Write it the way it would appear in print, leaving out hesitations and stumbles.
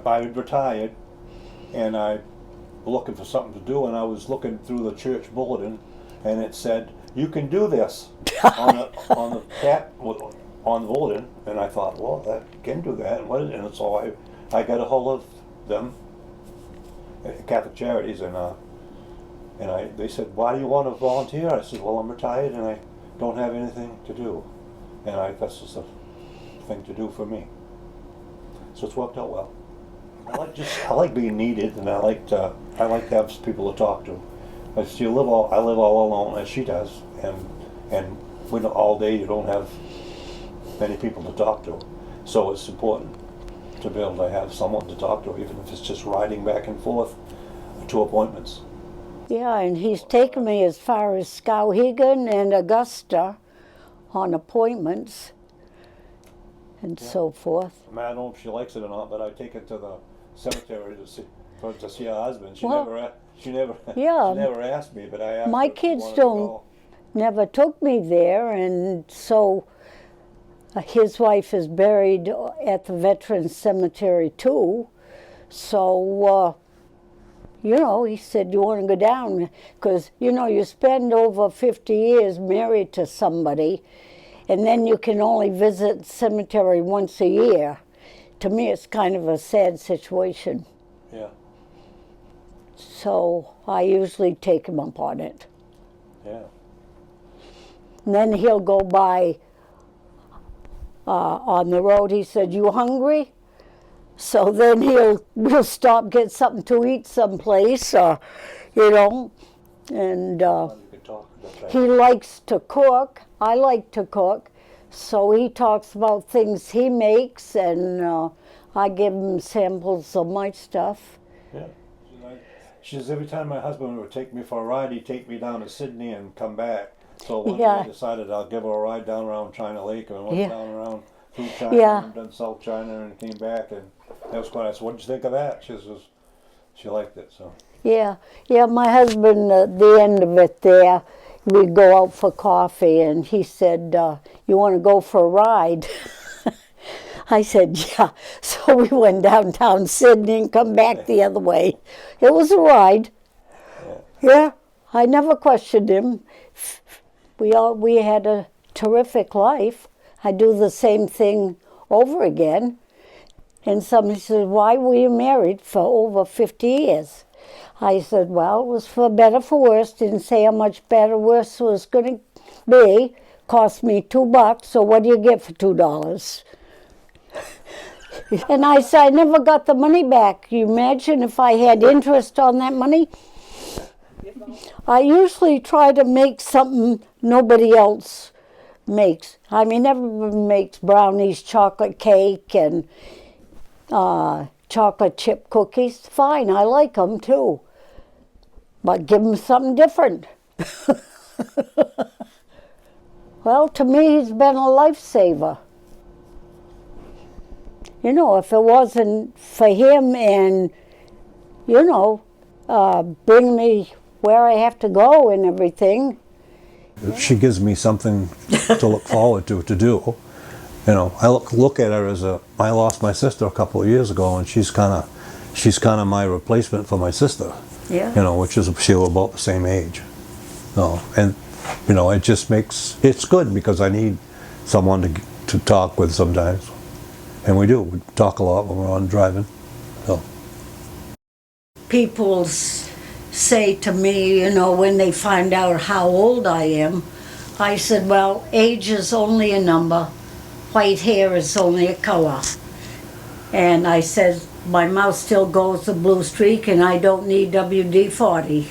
I had retired, and I was looking for something to do, and I was looking through the church bulletin, and it said, "You can do this," on the bulletin, and I thought, well, I can do that, and so I got a hold of them, Catholic Charities, and they said, "Why do you want to volunteer?" I said, "Well, I'm retired and I don't have anything to do, and that's just a thing to do for me." So it's worked out well. I like being needed, and I like to have people to talk to. I live all alone, as she does, and when all day you don't have many people to talk to. So it's important to be able to have someone to talk to, even if it's just riding back and forth to appointments. Yeah, and he's taken me as far as Skowhegan and Augusta on appointments and so forth. I mean, I don't know if she likes it or not, but I take her to the cemetery to see her husband. She never asked me, but I asked my her if she kids wanted to don't go. never took me there, and so his wife is buried at the Veterans Cemetery too. So he said, "You want to go down?" Because you spend over 50 years married to somebody, and then you can only visit the cemetery once a year. To me, it's kind of a sad situation. Yeah. So I usually take him up on it. Yeah. And then he'll go by on the road. He said, "You hungry?" So then we'll stop, get something to eat someplace, and You can talk. he likes to cook. I like to cook. So he talks about things he makes, and I give him samples of my stuff. Yeah. She says every time my husband would take me for a ride, he'd take me down to Sydney and come back. So one day I decided I'll give her a ride down around China Lake, and I went down around through China and done South China and came back, and that was quite nice. What did you think of that? She liked it. So. Yeah, my husband, at the end of it there, we'd go out for coffee, and he said, "You want to go for a ride?" I said, "Yeah." So we went downtown Sydney and come back the other way. It was a ride. Yeah, I never questioned him. We had a terrific life. I do the same thing over again. And somebody said, "Why were you married for over 50 years?" I said, "Well, it was for better, for worse." Didn't say how much better, worse was going to be. Cost me $2, so what do you get for $2? And I said, "I never got the money back. You imagine if I had interest on that money?" I usually try to make something nobody else makes. I mean, everyone makes brownies, chocolate cake, and chocolate chip cookies. Fine, I like them too. But give them something different. Well, to me, he's been a lifesaver. If it wasn't for him and, bring me where I have to go and everything. She gives me something to look forward to do. I look at her as I lost my sister a couple of years ago, and she's kind of my replacement for my sister. Yeah. Which is she was about the same age. And it just it's good because I need someone to talk with sometimes, and we talk a lot when we're on driving. So. People say to me, when they find out how old I am, I said, "Well, age is only a number. White hair is only a color." And I said, "My mouth still goes the blue streak, and I don't need WD-40.